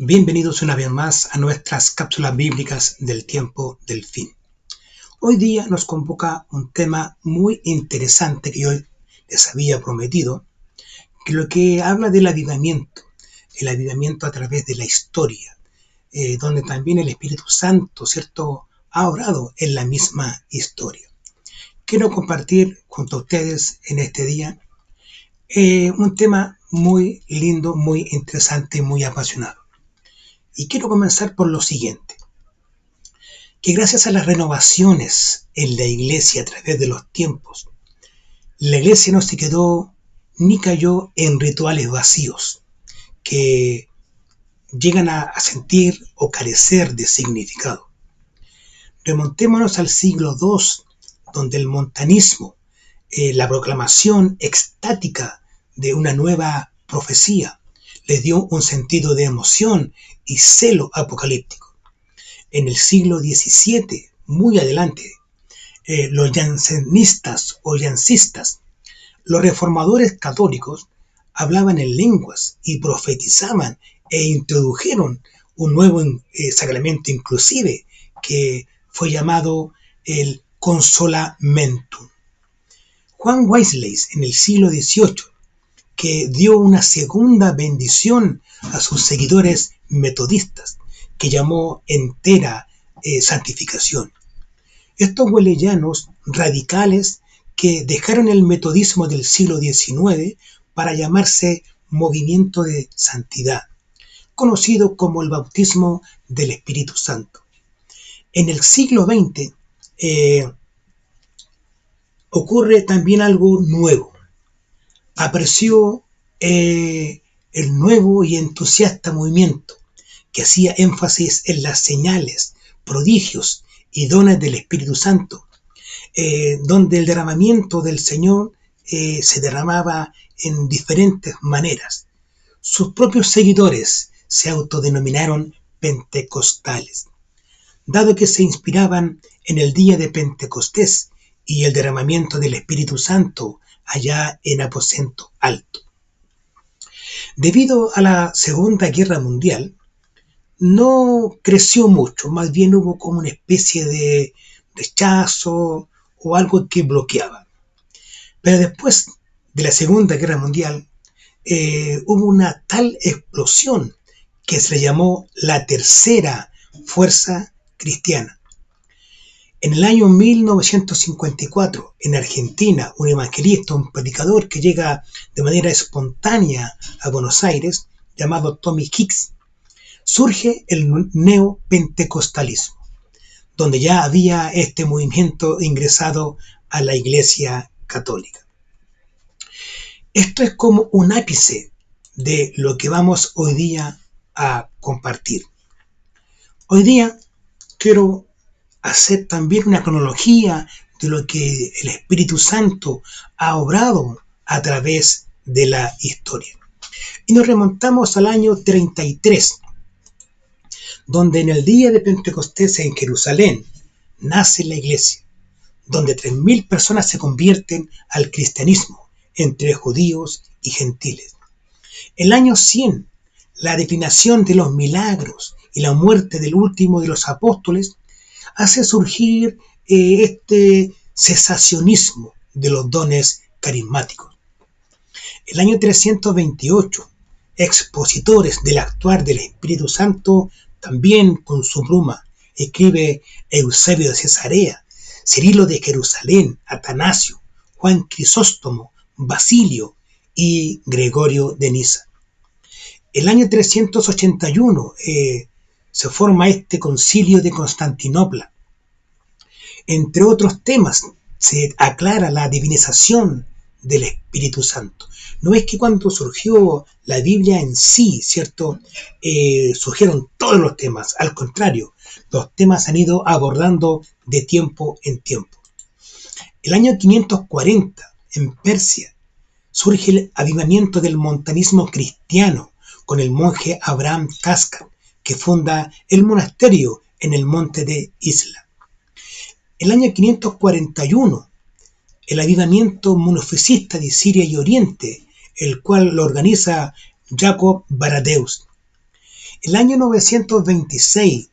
Bienvenidos una vez más a nuestras cápsulas bíblicas del tiempo del fin. Hoy día nos convoca un tema muy interesante que yo les había prometido, que lo que habla del avivamiento, el avivamiento a través de la historia, donde también el Espíritu Santo, ¿cierto?, ha obrado en la misma historia. Quiero compartir junto a ustedes en este día un tema muy lindo, muy interesante, muy apasionado. Y quiero comenzar por lo siguiente, que gracias a las renovaciones en la iglesia a través de los tiempos, la iglesia no se quedó ni cayó en rituales vacíos que llegan a sentir o carecer de significado. Remontémonos al siglo II, donde el montanismo, la proclamación extática de una nueva profecía, les dio un sentido de emoción y celo apocalíptico. En el siglo XVII, muy adelante, los jansenistas o jancistas, los reformadores católicos, hablaban en lenguas y profetizaban e introdujeron un nuevo sacramento inclusive que fue llamado el consolamentum. Juan Wesley en el siglo XVIII, que dio una segunda bendición a sus seguidores metodistas, que llamó entera santificación. Estos wesleyanos radicales que dejaron el metodismo del siglo XIX para llamarse movimiento de santidad, conocido como el bautismo del Espíritu Santo. En el siglo XX ocurre también algo nuevo. Apareció el nuevo y entusiasta movimiento que hacía énfasis en las señales, prodigios y dones del Espíritu Santo, donde el derramamiento del Señor se derramaba en diferentes maneras. Sus propios seguidores se autodenominaron pentecostales, dado que se inspiraban en el día de Pentecostés y el derramamiento del Espíritu Santo allá en aposento alto. Debido a la Segunda Guerra Mundial, no creció mucho, más bien hubo como una especie de rechazo o algo que bloqueaba. Pero después de la Segunda Guerra Mundial hubo una tal explosión que se le llamó la Tercera Fuerza Cristiana. En el año 1954, en Argentina, un evangelista, un predicador que llega de manera espontánea a Buenos Aires, llamado Tommy Hicks, surge el neopentecostalismo, donde ya había este movimiento ingresado a la Iglesia Católica. Esto es como un ápice de lo que vamos hoy día a compartir. Hoy día quiero hacer también una cronología de lo que el Espíritu Santo ha obrado a través de la historia. Y nos remontamos al año 33, donde en el día de Pentecostés en Jerusalén nace la iglesia, donde 3.000 personas se convierten al cristianismo, entre judíos y gentiles. El año 100, la declinación de los milagros y la muerte del último de los apóstoles hace surgir este cesacionismo de los dones carismáticos. El año 328, expositores del actuar del Espíritu Santo, también con su pluma, escribe Eusebio de Cesarea, Cirilo de Jerusalén, Atanasio, Juan Crisóstomo, Basilio y Gregorio de Niza. El año 381 se forma este concilio de Constantinopla. Entre otros temas, se aclara la divinización del Espíritu Santo. No es que cuando surgió la Biblia en sí, ¿cierto?, surgieron todos los temas. Al contrario, los temas han ido abordando de tiempo en tiempo. El año 540, en Persia, surge el avivamiento del montanismo cristiano con el monje Abraham Casca, que funda el monasterio en el monte de Isla. El año 541, el avivamiento monofisista de Siria y Oriente, el cual lo organiza Jacob Baradeus. El año 926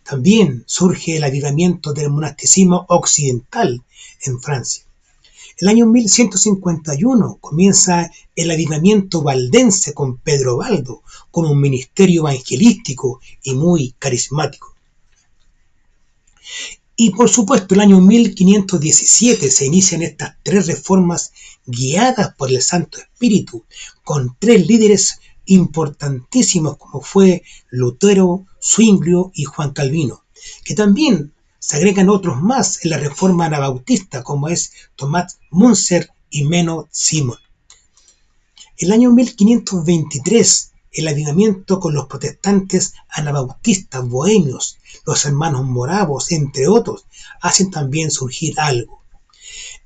también surge el avivamiento del monasticismo occidental en Francia. El año 1151 comienza el avivamiento valdense con Pedro Baldo, con un ministerio evangelístico y muy carismático. Y por supuesto, el año 1517 se inician estas tres reformas guiadas por el Santo Espíritu, con tres líderes importantísimos como fue Lutero, Zwinglio y Juan Calvino, que también se agregan otros más en la reforma anabautista, como es Tomás Munzer y Menno Simon. El año 1523, el avivamiento con los protestantes anabautistas bohemios, los hermanos moravos, entre otros, hacen también surgir algo.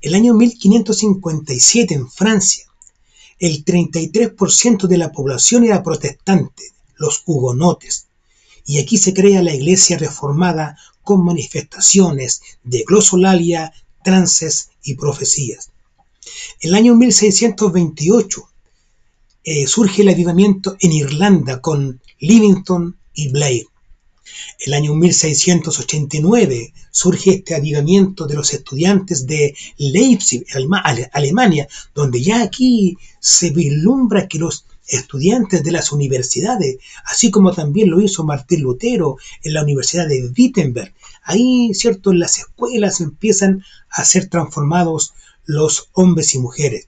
El año 1557 en Francia, el 33% de la población era protestante, los hugonotes, y aquí se crea la iglesia reformada con manifestaciones de glosolalia, trances y profecías. El año 1628 surge el avivamiento en Irlanda con Livingstone y Blair. El año 1689 surge este avivamiento de los estudiantes de Leipzig, Alemania, donde ya aquí se vislumbra que los estudiantes de las universidades, así como también lo hizo Martín Lutero en la Universidad de Wittenberg, ahí, cierto, en las escuelas empiezan a ser transformados los hombres y mujeres.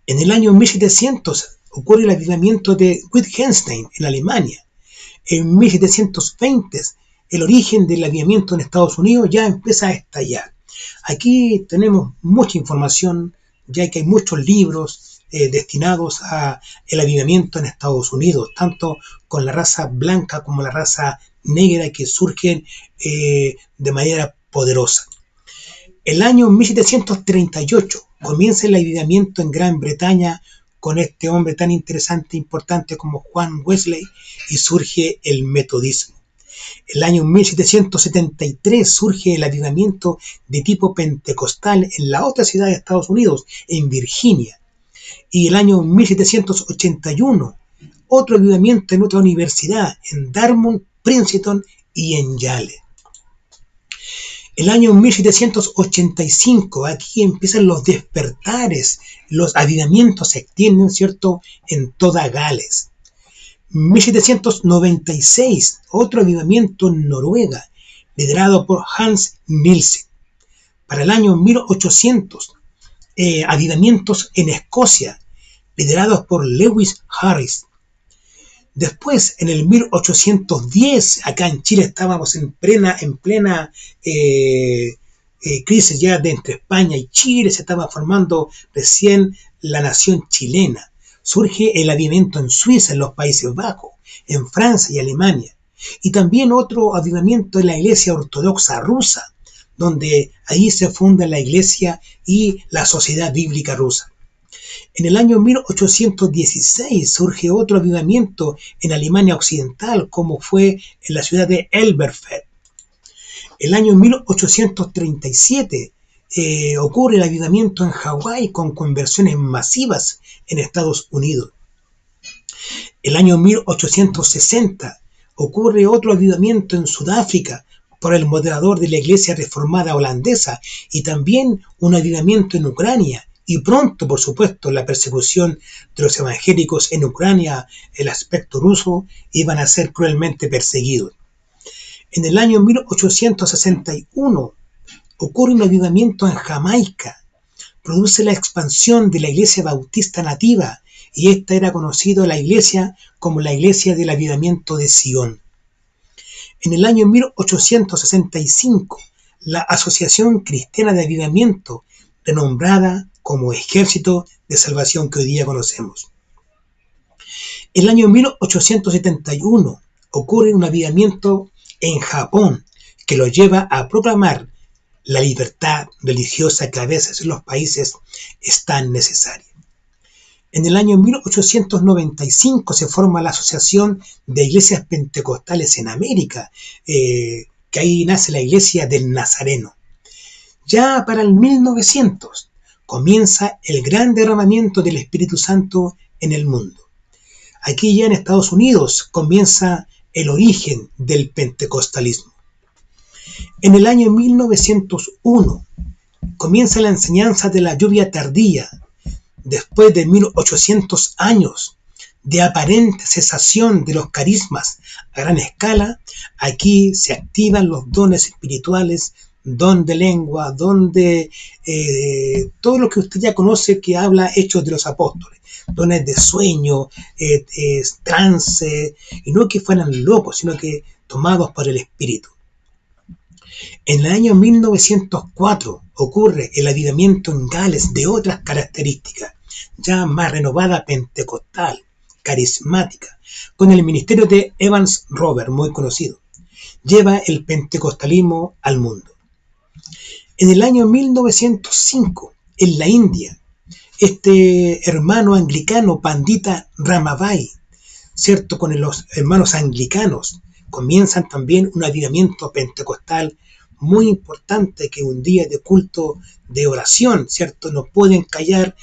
En el año 1700 ocurre el avivamiento de Wittgenstein en Alemania. En 1720 el origen del avivamiento en Estados Unidos ya empieza a estallar. Aquí tenemos mucha información, ya que hay muchos libros destinados al avivamiento en Estados Unidos, tanto con la raza blanca como la raza negra que surgen de manera poderosa. El año 1738 comienza el avivamiento en Gran Bretaña con este hombre tan interesante e importante como Juan Wesley y surge el metodismo. El año 1773 surge el avivamiento de tipo pentecostal en la otra ciudad de Estados Unidos, en Virginia. Y el año 1781 otro avivamiento en otra universidad, en Dartmouth, Princeton y en Yale. El año 1785, aquí empiezan los despertares, los avivamientos se extienden, ¿cierto?, en toda Gales. 1796, otro avivamiento en Noruega, liderado por Hans Nielsen. Para el año 1800, avivamientos en Escocia, liderados por Lewis Harris. Después, en el 1810, acá en Chile estábamos en plena crisis ya de entre España y Chile, se estaba formando recién la nación chilena. Surge el avivamiento en Suiza, en los Países Bajos, en Francia y Alemania. Y también otro avivamiento en la Iglesia Ortodoxa Rusa, donde ahí se funda la Iglesia y la Sociedad Bíblica Rusa. En el año 1816 surge otro avivamiento en Alemania Occidental, como fue en la ciudad de Elberfeld. El año 1837 ocurre el avivamiento en Hawái con conversiones masivas en Estados Unidos. El año 1860 ocurre otro avivamiento en Sudáfrica por el moderador de la Iglesia Reformada holandesa y también un avivamiento en Ucrania. Y pronto, por supuesto, la persecución de los evangélicos en Ucrania, el aspecto ruso, iban a ser cruelmente perseguidos. En el año 1861 ocurre un avivamiento en Jamaica, produce la expansión de la iglesia bautista nativa, y esta era conocida la iglesia como la iglesia del avivamiento de Sion. En el año 1865, la Asociación Cristiana de Avivamiento, renombrada como Ejército de Salvación que hoy día conocemos. En el año 1871 ocurre un avivamiento en Japón que lo lleva a proclamar la libertad religiosa que a veces en los países es tan necesaria. En el año 1895 se forma la Asociación de Iglesias Pentecostales en América, que ahí nace la Iglesia del Nazareno. Ya para el 1900 comienza el gran derramamiento del Espíritu Santo en el mundo. Aquí ya en Estados Unidos comienza el origen del pentecostalismo. En el año 1901 comienza la enseñanza de la lluvia tardía, después de 1800 años de aparente cesación de los carismas a gran escala. Aquí se activan los dones espirituales, don de lengua, don de todo lo que usted ya conoce que habla Hechos de los Apóstoles, dones de sueño, trance, y no que fueran locos, sino que tomados por el Espíritu. En el año 1904 ocurre el avivamiento en Gales de otras características, ya más renovada, pentecostal, carismática, con el ministerio de Evans Roberts, muy conocido. Lleva el pentecostalismo al mundo. En el año 1905, en la India, este hermano anglicano Pandita Ramabai, ¿cierto? Con los hermanos anglicanos, comienzan también un avivamiento pentecostal muy importante, que un día de culto de oración, ¿cierto? No pueden callar,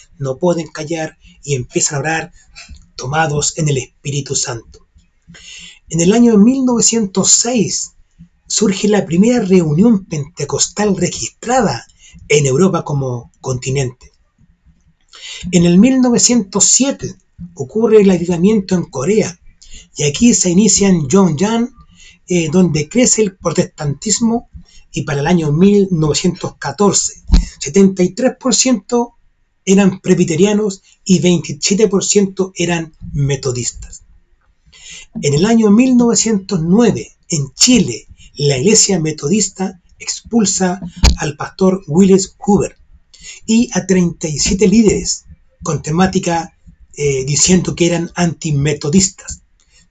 y empiezan a orar tomados en el Espíritu Santo. En el año 1906 surge la primera reunión pentecostal registrada en Europa como continente. En el 1907 ocurre el avivamiento en Corea, y aquí se inicia en Pyongyang, donde crece el protestantismo, y para el año 1914, 73% eran presbiterianos y 27% eran metodistas. En el año 1909, en Chile, la iglesia metodista expulsa al pastor Willis Huber y a 37 líderes con temática diciendo que eran antimetodistas,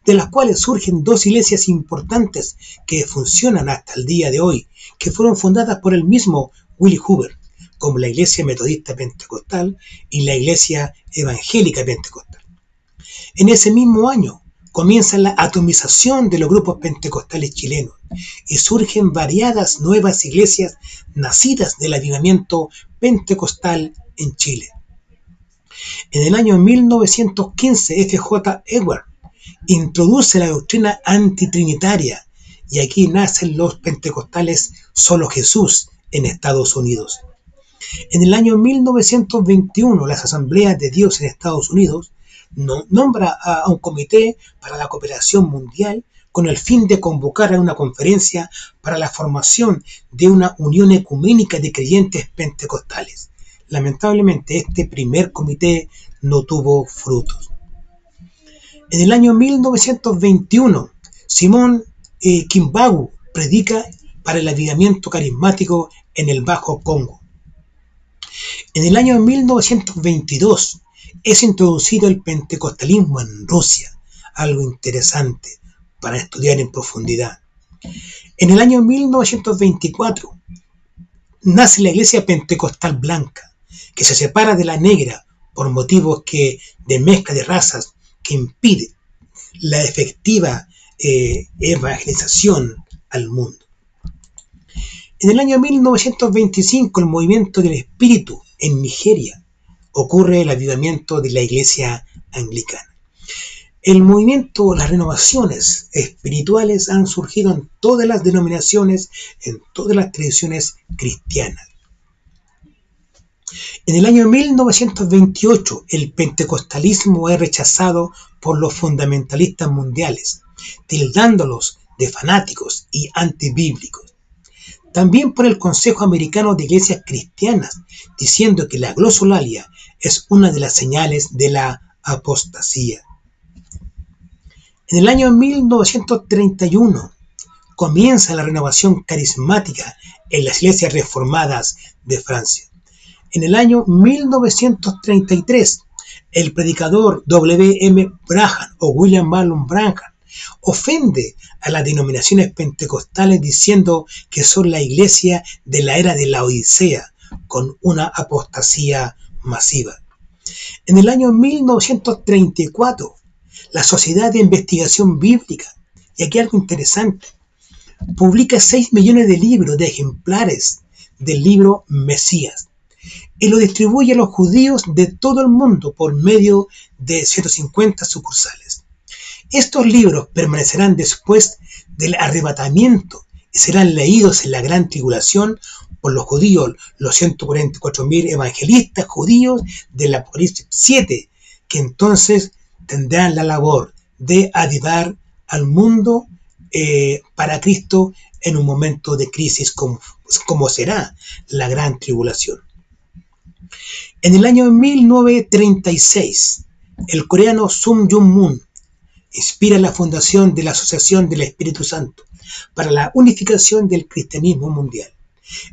de las cuales surgen dos iglesias importantes que funcionan hasta el día de hoy, que fueron fundadas por el mismo Willis Huber, como la Iglesia Metodista Pentecostal y la Iglesia Evangélica Pentecostal. En ese mismo año comienza la atomización de los grupos pentecostales chilenos y surgen variadas nuevas iglesias nacidas del avivamiento pentecostal en Chile. En el año 1915, F.J. Edwards introduce la doctrina antitrinitaria, y aquí nacen los pentecostales Solo Jesús en Estados Unidos. En el año 1921, las Asambleas de Dios en Estados Unidos nombra a un comité para la cooperación mundial con el fin de convocar a una conferencia para la formación de una unión ecuménica de creyentes pentecostales. Lamentablemente, este primer comité no tuvo frutos. En el año 1921, Simón Kimbagu predica para el avivamiento carismático en el Bajo Congo. En el año 1922 es introducido el pentecostalismo en Rusia, algo interesante para estudiar en profundidad. En el año 1924 nace la Iglesia Pentecostal Blanca, que se separa de la negra por motivos de mezcla de razas que impide la efectiva evangelización al mundo. En el año 1925, el movimiento del Espíritu en Nigeria, ocurre el avivamiento de la Iglesia Anglicana. El movimiento, las renovaciones espirituales han surgido en todas las denominaciones, en todas las tradiciones cristianas. En el año 1928, el pentecostalismo es rechazado por los fundamentalistas mundiales, tildándolos de fanáticos y antibíblicos. También por el Consejo Americano de Iglesias Cristianas, diciendo que la glosolalia es una de las señales de la apostasía. En el año 1931 comienza la renovación carismática en las iglesias reformadas de Francia. En el año 1933, el predicador W.M. Branham o William Marlon Branham ofende a las denominaciones pentecostales diciendo que son la iglesia de la era de la Odisea, con una apostasía masiva. En el año 1934, la Sociedad de Investigación Bíblica, y aquí algo interesante, publica 6 millones de libros de ejemplares del libro Mesías y lo distribuye a los judíos de todo el mundo por medio de 150 sucursales. Estos libros permanecerán después del arrebatamiento y serán leídos en la gran tribulación por los judíos, los 144.000 evangelistas judíos del Apocalipsis 7, que entonces tendrán la labor de avivar al mundo para Cristo en un momento de crisis como será la gran tribulación. En el año 1936, el coreano Sung Jung-moon inspira la fundación de la Asociación del Espíritu Santo para la unificación del cristianismo mundial.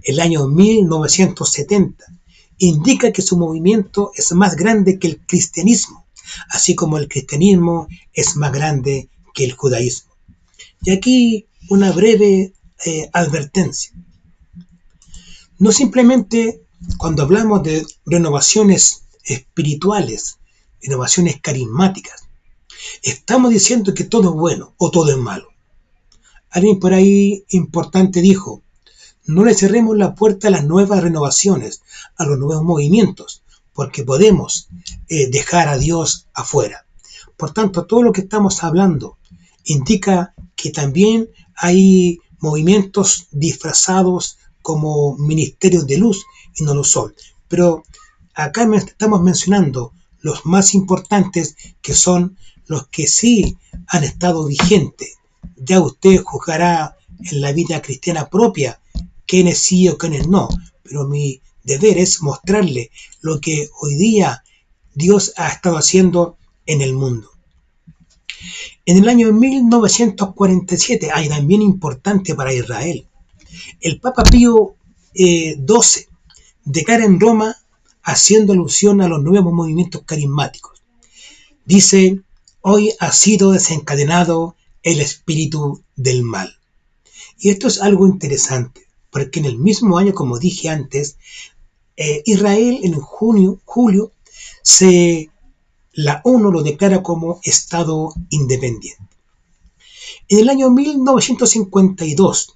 El año 1970 indica que su movimiento es más grande que el cristianismo, así como el cristianismo es más grande que el judaísmo. Y aquí una breve advertencia. No simplemente cuando hablamos de renovaciones espirituales, renovaciones carismáticas, estamos diciendo que todo es bueno o todo es malo. Alguien por ahí importante dijo, no le cerremos la puerta a las nuevas renovaciones, a los nuevos movimientos, porque podemos dejar a Dios afuera. Por tanto, todo lo que estamos hablando indica que también hay movimientos disfrazados como ministerios de luz y no lo son. Pero acá estamos mencionando los más importantes, que son los que sí han estado vigentes. Ya usted juzgará en la vida cristiana propia quiénes sí o quiénes no, pero mi deber es mostrarle lo que hoy día Dios ha estado haciendo en el mundo. En el año 1947, hay también importante para Israel, el Papa Pío XII declara en Roma, haciendo alusión a los nuevos movimientos carismáticos. Dice, hoy ha sido desencadenado el espíritu del mal. Y esto es algo interesante, porque en el mismo año, como dije antes, Israel en julio, la ONU lo declara como Estado independiente. En el año 1952,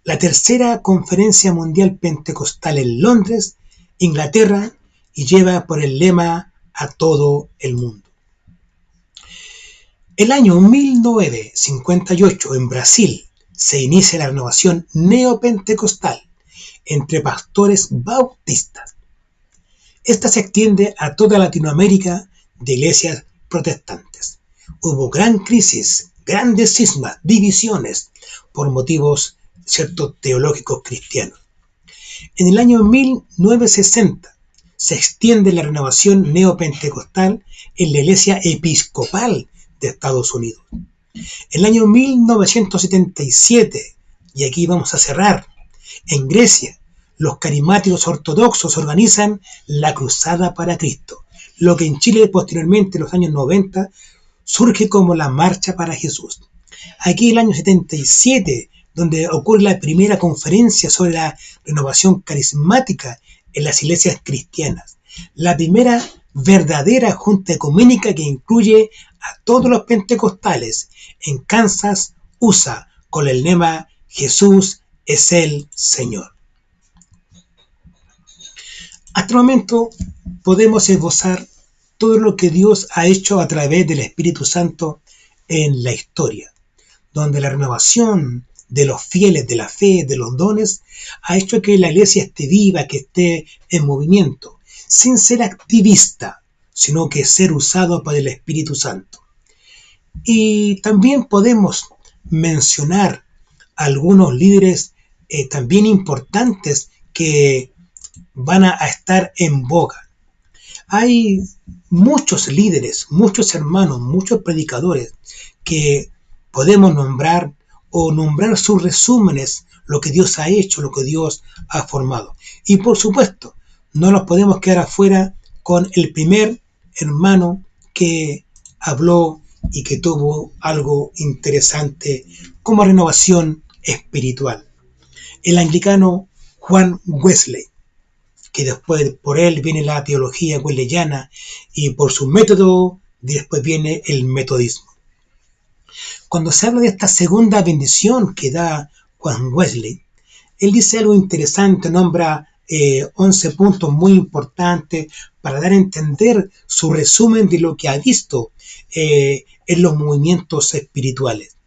la tercera conferencia mundial pentecostal en Londres, Inglaterra, y lleva por el lema a todo el mundo. El año 1958 en Brasil se inicia la renovación neopentecostal entre pastores bautistas. Esta se extiende a toda Latinoamérica de iglesias protestantes. Hubo gran crisis, grandes cismas, divisiones por motivos teológicos cristianos. En el año 1960 se extiende la renovación neopentecostal en la Iglesia Episcopal de Estados Unidos. En el año 1977, y aquí vamos a cerrar, en Grecia, los carismáticos ortodoxos organizan la Cruzada para Cristo, lo que en Chile posteriormente en los años 90 surge como la Marcha para Jesús. Aquí el año 77, donde ocurre la primera conferencia sobre la renovación carismática en las iglesias cristianas. La primera verdadera junta ecuménica que incluye a todos los pentecostales en Kansas, USA, con el lema Jesús es el Señor. Hasta el momento podemos esbozar todo lo que Dios ha hecho a través del Espíritu Santo en la historia, donde la renovación de los fieles, de la fe, de los dones, ha hecho que la iglesia esté viva, que esté en movimiento, sin ser activista, sino que ser usado por el Espíritu Santo. Y también podemos mencionar algunos líderes también importantes que van a estar en boga. Hay muchos líderes, muchos hermanos, muchos predicadores que podemos nombrar o nombrar sus resúmenes, lo que Dios ha hecho, lo que Dios ha formado. Y por supuesto, no nos podemos quedar afuera con el primer hermano que habló y que tuvo algo interesante como renovación espiritual. El anglicano Juan Wesley, que después por él viene la teología wesleyana y por su método después viene el metodismo. Cuando se habla de esta segunda bendición que da Juan Wesley, él dice algo interesante, nombra 11 puntos muy importantes para dar a entender su resumen de lo que ha visto en los movimientos espirituales.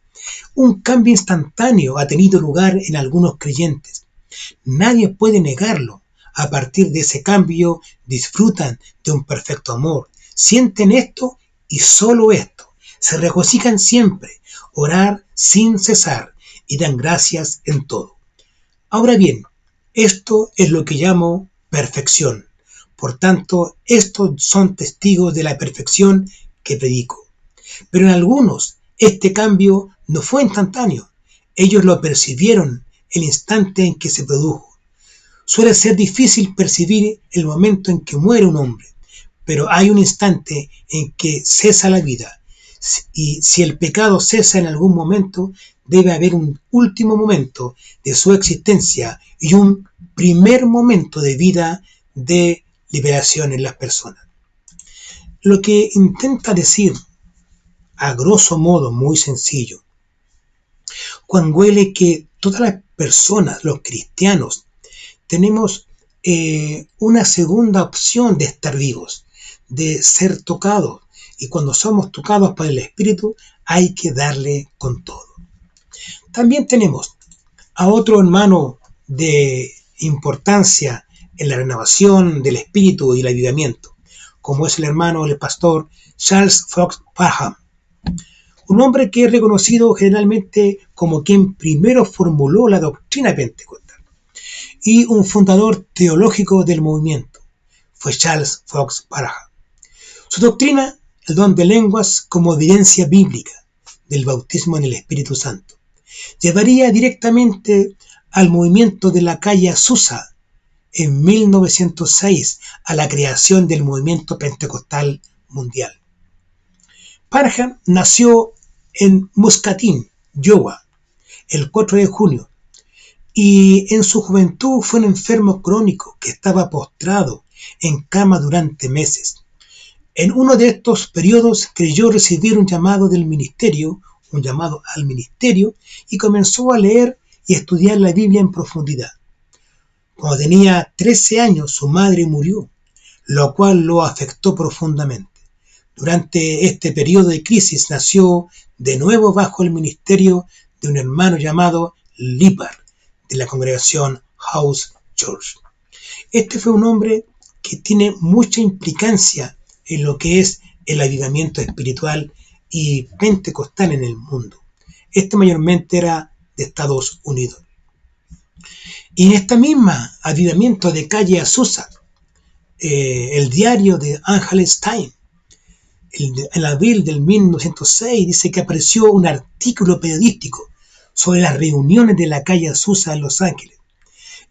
Un cambio instantáneo ha tenido lugar en algunos creyentes. Nadie puede negarlo. A partir de ese cambio disfrutan de un perfecto amor, sienten esto y solo esto, se regocijan siempre, orar sin cesar y dan gracias en todo. Ahora bien, esto es lo que llamo perfección. Por tanto, estos son testigos de la perfección que predico. Pero en algunos, este cambio no fue instantáneo. Ellos lo percibieron el instante en que se produjo. Suele ser difícil percibir el momento en que muere un hombre, pero hay un instante en que cesa la vida. Y si el pecado cesa en algún momento, debe haber un último momento de su existencia y un primer momento de vida de liberación en las personas. Lo que intenta decir, a grosso modo, muy sencillo, Juan huele que todas las personas, los cristianos, tenemos una segunda opción de estar vivos, de ser tocados. Y cuando somos tocados por el Espíritu, hay que darle con todo. También tenemos a otro hermano de importancia en la renovación del Espíritu y el avivamiento, como es el pastor Charles Fox Parham. Un hombre que es reconocido generalmente como quien primero formuló la doctrina pentecostal y un fundador teológico del movimiento, fue Charles Fox Parham. Su doctrina, el don de lenguas como evidencia bíblica del bautismo en el Espíritu Santo, llevaría directamente al movimiento de la calle Azusa en 1906 a la creación del movimiento pentecostal mundial. Parham nació en Muscatine, Iowa, el 4 de junio, y en su juventud fue un enfermo crónico que estaba postrado en cama durante meses. En uno de estos periodos creyó recibir un llamado al ministerio, y comenzó a leer y estudiar la Biblia en profundidad. Cuando tenía 13 años, su madre murió, lo cual lo afectó profundamente. Durante este periodo de crisis nació de nuevo bajo el ministerio de un hermano llamado Lippard, de la congregación House Church. Este fue un hombre que tiene mucha implicancia en lo que es el avivamiento espiritual y pentecostal en el mundo. Este mayormente era de Estados Unidos. Y en esta misma avivamiento de calle Azusa, el diario de Angeles Times, en abril del 1906, dice que apareció un artículo periodístico sobre las reuniones de la calle Azusa en Los Ángeles.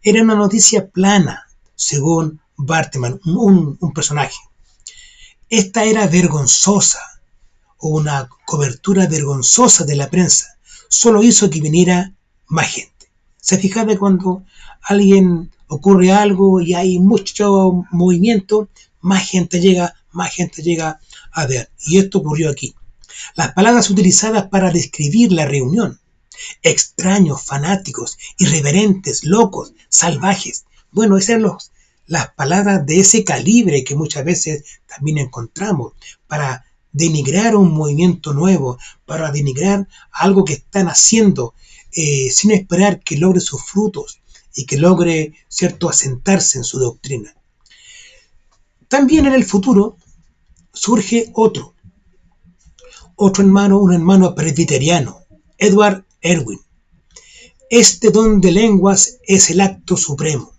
Era una noticia plana, según Bartman, un personaje. Esta era vergonzosa, o una cobertura vergonzosa de la prensa. Solo hizo que viniera más gente. ¿Se fijaba cuando alguien ocurre algo y hay mucho movimiento, más gente llega a ver? Y esto ocurrió aquí. Las palabras utilizadas para describir la reunión: extraños, fanáticos, irreverentes, locos, salvajes. Bueno, esas eran las palabras de ese calibre que muchas veces también encontramos para denigrar un movimiento nuevo, para denigrar algo que están haciendo sin esperar que logre sus frutos y que logre, asentarse en su doctrina. También en el futuro surge otro hermano, un hermano presbiteriano, Edward Erwin. Este don de lenguas es el acto supremo.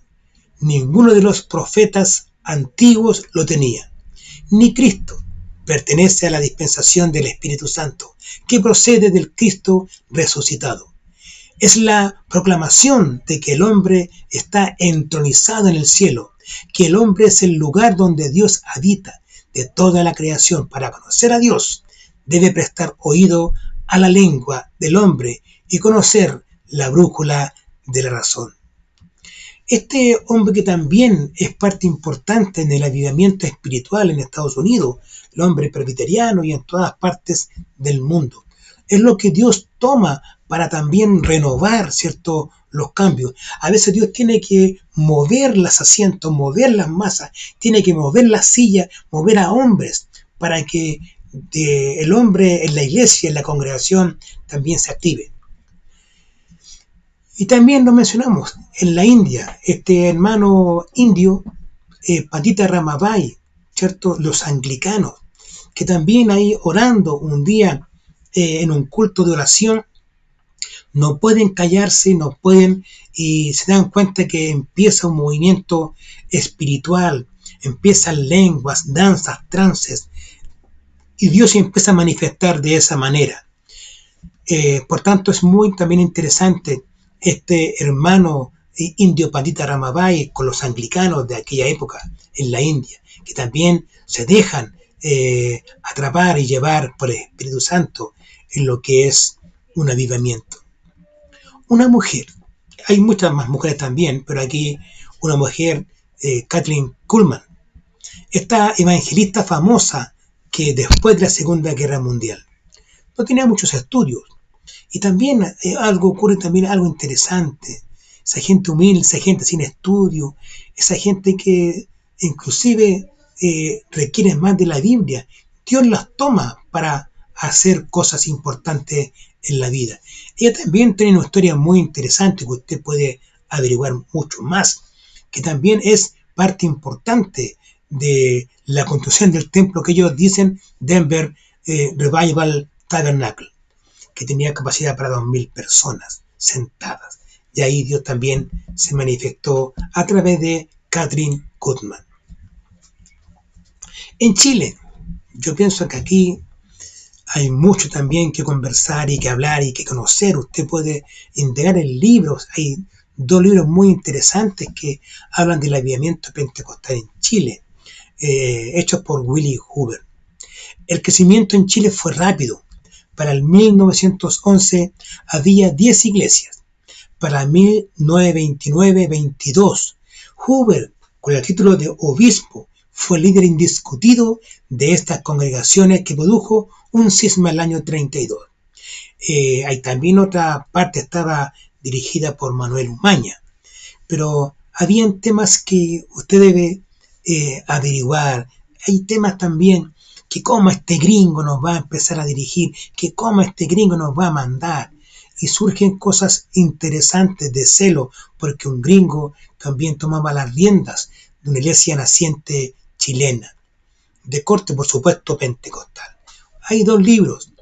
Ninguno de los profetas antiguos lo tenía, ni Cristo. Pertenece a la dispensación del Espíritu Santo, que procede del Cristo resucitado. Es la proclamación de que el hombre está entronizado en el cielo, que el hombre es el lugar donde Dios habita de toda la creación. Para conocer a Dios, debe prestar oído a la lengua del hombre y conocer la brújula de la razón. Este hombre que también es parte importante en el avivamiento espiritual en Estados Unidos, el hombre presbiteriano y en todas partes del mundo, es lo que Dios toma para también renovar, los cambios. A veces Dios tiene que mover los asientos, mover las masas, tiene que mover las sillas, mover a hombres para que el hombre en la iglesia, en la congregación, también se active. Y también lo mencionamos, en la India, este hermano indio, Pandita Ramabai, ¿cierto? Los anglicanos, que también ahí orando un día en un culto de oración, no pueden callarse, no pueden, y se dan cuenta que empieza un movimiento espiritual, empiezan lenguas, danzas, trances, y Dios se empieza a manifestar de esa manera. Por tanto, es muy también interesante este hermano indio Pandita Ramabai con los anglicanos de aquella época en la India, que también se dejan atrapar y llevar por el Espíritu Santo en lo que es un avivamiento. Una mujer, hay muchas más mujeres también, pero aquí una mujer, Kathryn Kuhlman, esta evangelista famosa que después de la Segunda Guerra Mundial no tenía muchos estudios. Y también ocurre también algo interesante. Esa gente humilde, esa gente sin estudio, esa gente que inclusive requiere más de la Biblia, Dios las toma para hacer cosas importantes en la vida. Ella también tiene una historia muy interesante que usted puede averiguar mucho más, que también es parte importante de la construcción del templo que ellos dicen Denver Revival Tabernacle, que tenía capacidad para 2000 personas sentadas. Y ahí Dios también se manifestó a través de Kathryn Kuhlman. En Chile, yo pienso que aquí hay mucho también que conversar y que hablar y que conocer. Usted puede integrar en libros. Hay 2 libros muy interesantes que hablan del avivamiento pentecostal en Chile, hechos por Willie Hoover. El crecimiento en Chile fue rápido. Para el 1911 había 10 iglesias. Para 1929-22, Hoover, con el título de obispo, fue el líder indiscutido de estas congregaciones que produjo un cisma el año 32. Hay también otra parte estaba dirigida por Manuel Umaña, pero habían temas que usted debe averiguar. Hay temas también que cómo este gringo nos va a empezar a dirigir, que cómo este gringo nos va a mandar. Y surgen cosas interesantes de celo, porque un gringo también tomaba las riendas de una iglesia naciente chilena, de corte por supuesto pentecostal. Hay 2 libros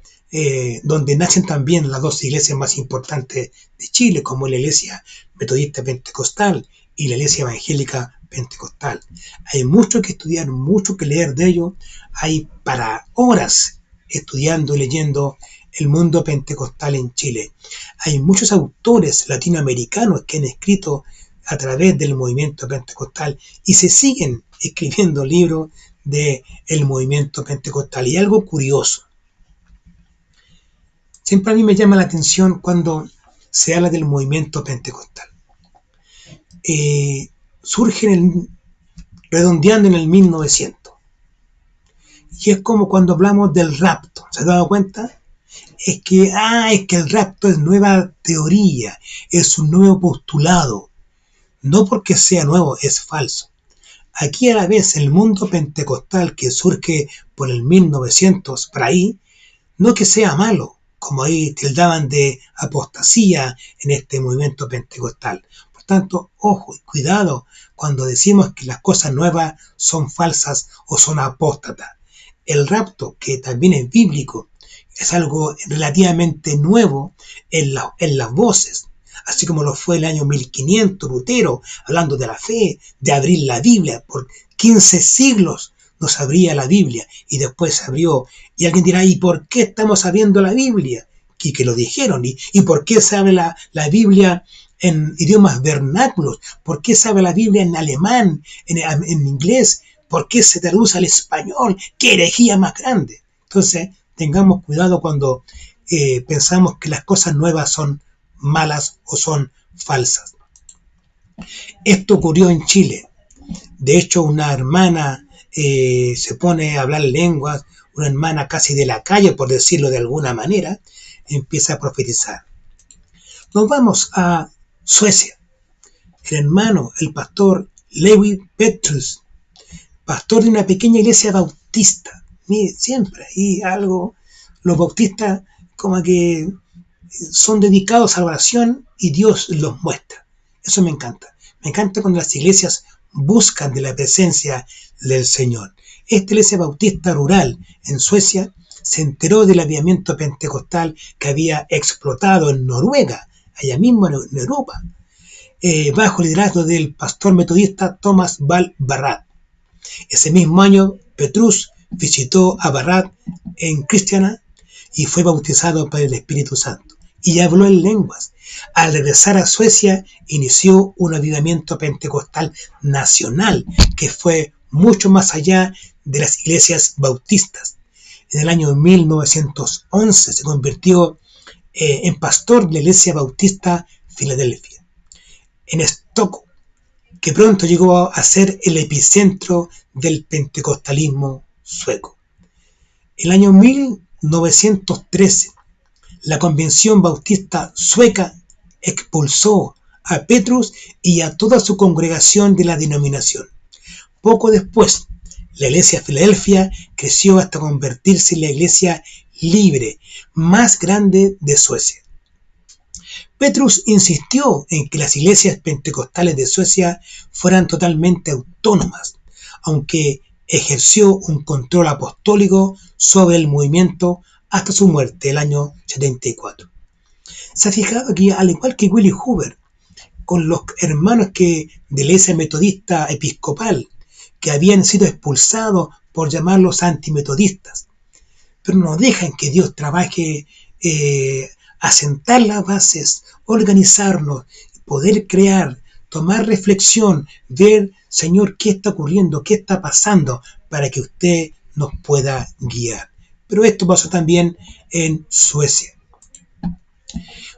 donde nacen también las 2 iglesias más importantes de Chile, como la iglesia metodista pentecostal y la iglesia evangélica pentecostal. Hay mucho que estudiar, mucho que leer de ello. Hay para horas estudiando y leyendo el mundo pentecostal en Chile. Hay muchos autores latinoamericanos que han escrito a través del movimiento pentecostal y se siguen escribiendo libros del movimiento pentecostal. Y algo curioso, siempre a mí me llama la atención cuando se habla del movimiento pentecostal. Surge redondeando en el 1900. Y es como cuando hablamos del rapto. ¿Se han dado cuenta? Es que el rapto es nueva teoría, es un nuevo postulado. No porque sea nuevo, es falso. Aquí a la vez el mundo pentecostal que surge por el 1900, por ahí, no que sea malo, como ahí tildaban de apostasía en este movimiento pentecostal. Por tanto, ojo y cuidado cuando decimos que las cosas nuevas son falsas o son apóstatas. El rapto, que también es bíblico, es algo relativamente nuevo en las voces, así como lo fue el año 1500 Lutero, hablando de la fe, de abrir la Biblia. Por 15 siglos no se abría la Biblia y después se abrió. Y alguien dirá, ¿y por qué estamos abriendo la Biblia? Y que lo dijeron. ¿Y por qué se abre la Biblia en idiomas vernáculos? ¿Por qué se abre la Biblia en alemán, en inglés? ¿Por qué se traduce al español? ¡Qué herejía más grande! Entonces, tengamos cuidado cuando pensamos que las cosas nuevas son malas o son falsas. Esto ocurrió en Chile. De hecho, una hermana se pone a hablar lenguas, una hermana casi de la calle, por decirlo de alguna manera, empieza a profetizar. Nos vamos a Suecia. El hermano, el pastor Lewi Petrus, pastor de una pequeña iglesia bautista, siempre hay algo. Los bautistas como que son dedicados a la oración y Dios los muestra. Eso me encanta. Me encanta cuando las iglesias buscan de la presencia del Señor. Esta iglesia bautista rural en Suecia se enteró del avivamiento pentecostal que había explotado en Noruega, allá mismo en Europa, bajo el liderazgo del pastor metodista Thomas Val Barrat. Ese mismo año, Petrus visitó a Barrat en Cristiana y fue bautizado por el Espíritu Santo y habló en lenguas. Al regresar a Suecia, inició un avivamiento pentecostal nacional que fue mucho más allá de las iglesias bautistas. En el año 1911 se convirtió en pastor de la iglesia bautista Filadelfia, en Estocolmo, que pronto llegó a ser el epicentro del pentecostalismo sueco. El año 1913, la Convención Bautista Sueca expulsó a Petrus y a toda su congregación de la denominación. Poco después, la iglesia Filadelfia creció hasta convertirse en la iglesia libre más grande de Suecia. Petrus insistió en que las iglesias pentecostales de Suecia fueran totalmente autónomas, aunque ejerció un control apostólico sobre el movimiento hasta su muerte el año 74. Se ha fijado que, al igual que Willie Hoover, con los hermanos de la iglesia metodista episcopal, que habían sido expulsados por llamarlos antimetodistas, pero no dejan que Dios trabaje asentar las bases, organizarnos, poder crear, tomar reflexión, ver, Señor, qué está ocurriendo, qué está pasando, para que usted nos pueda guiar. Pero esto pasó también en Suecia.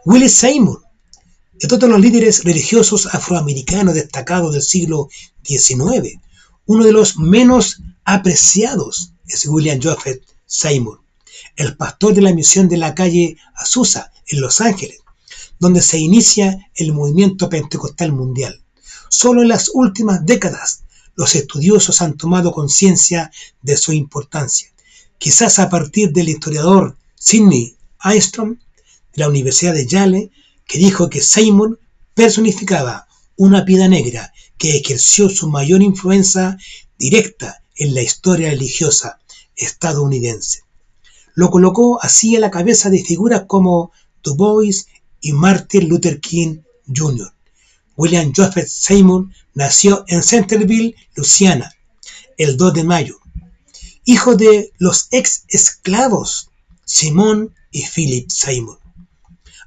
Willie Seymour, de todos los líderes religiosos afroamericanos destacados del siglo XIX, uno de los menos apreciados es William Joseph Seymour, el pastor de la misión de la calle Azusa en Los Ángeles, donde se inicia el movimiento pentecostal mundial. Solo en las últimas décadas los estudiosos han tomado conciencia de su importancia, quizás a partir del historiador Sidney Armstrong de la Universidad de Yale, que dijo que Seymour personificaba una piedra negra que ejerció su mayor influencia directa en la historia religiosa estadounidense. Lo colocó así a la cabeza de figuras como Du Bois y Martin Luther King Jr. William Joseph Seymour nació en Centerville, Luisiana, el 2 de mayo, hijo de los ex esclavos Simón y Philip Seymour.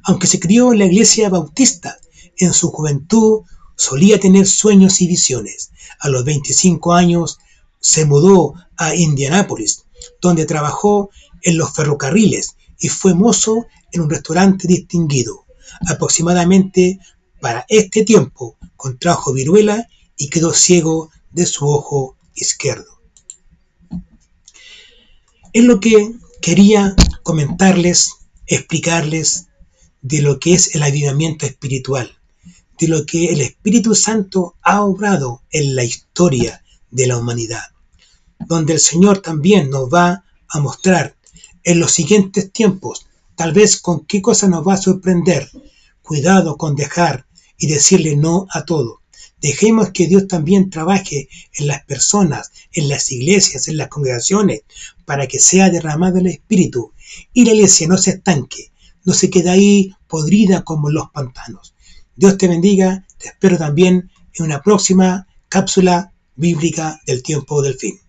Aunque se crió en la iglesia bautista, en su juventud solía tener sueños y visiones. A los 25 años se mudó a Indianápolis, donde trabajó en los ferrocarriles y fue mozo en un restaurante distinguido. Aproximadamente para este tiempo contrajo viruela y quedó ciego de su ojo izquierdo. Es lo que quería comentarles, explicarles de lo que es el avivamiento espiritual, de lo que el Espíritu Santo ha obrado en la historia de la humanidad, donde el Señor también nos va a mostrar en los siguientes tiempos, tal vez con qué cosa nos va a sorprender. Cuidado con dejar y decirle no a todo. Dejemos que Dios también trabaje en las personas, en las iglesias, en las congregaciones, para que sea derramado el Espíritu y la iglesia no se estanque, no se quede ahí podrida como en los pantanos. Dios te bendiga, te espero también en una próxima cápsula bíblica del tiempo del fin.